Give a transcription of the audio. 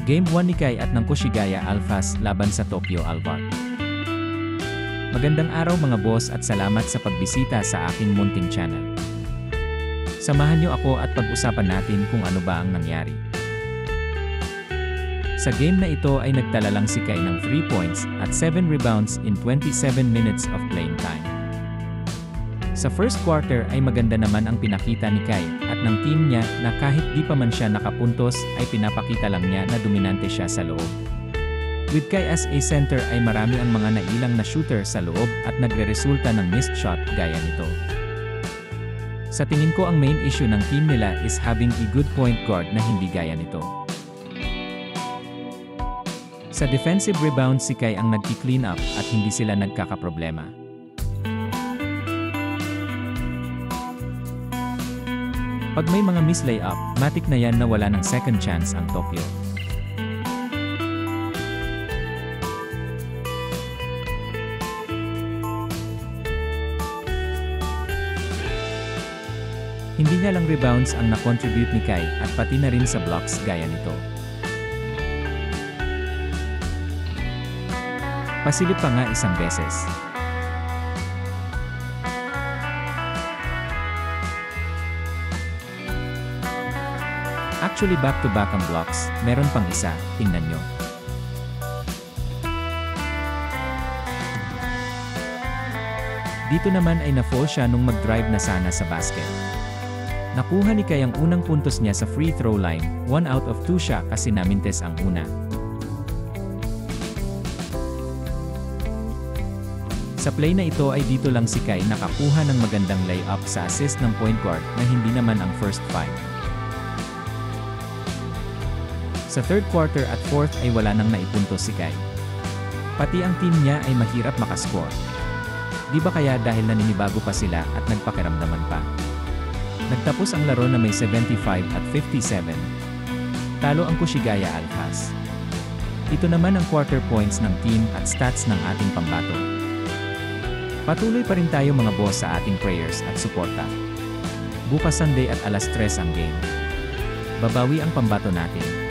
Game 1 ni Kai at ng Koshigaya Alphas laban sa Tokyo Alvark. Magandang araw mga boss at salamat sa pagbisita sa aking munting channel. Samahan niyo ako at pag-usapan natin kung ano ba ang nangyari. Sa game na ito ay nagtala lang si Kai ng 3 points at 7 rebounds in 27 minutes of playing time. Sa first quarter ay maganda naman ang pinakita ni Kai at ng team niya na kahit di pa man siya nakapuntos ay pinapakita lang niya na dominante siya sa loob. With Kai as a center ay marami ang mga nailang na shooter sa loob at nagre-resulta ng missed shot gaya nito. Sa tingin ko ang main issue ng team nila is having a good point guard na hindi gaya nito. Sa defensive rebound si Kai ang nagki-clean up at hindi sila nagkakaproblema. Pag may mga miss layup, matik na yan na wala ng second chance ang Tokyo. Hindi nga lang rebounds ang na-contribute ni Kai at pati na rin sa blocks gaya nito. Pasilip pa nga isang beses. Actually back-to-back ang blocks, meron pang isa, tingnan nyo. Dito naman ay na-fall siya nung mag-drive na sana sa basket. Nakuha ni Kai ang unang puntos niya sa free throw line, 1 out of 2 siya kasi namintes ang una. Sa play na ito ay dito lang si Kai nakakuha ng magandang layup sa assist ng point guard na hindi naman ang first 5. Sa third quarter at fourth ay wala nang naipuntos si Kai. Pati ang team niya ay mahirap makascore. Di ba kaya dahil naninibago pa sila at nagpakiramdaman pa? Nagtapos ang laro na may 75 at 57. Talo ang Koshigaya Alphas. Ito naman ang quarter points ng team at stats ng ating pambato. Patuloy pa rin tayo mga boss sa ating prayers at suporta. Bukas Sunday at alas 3 ang game. Babawi ang pambato natin.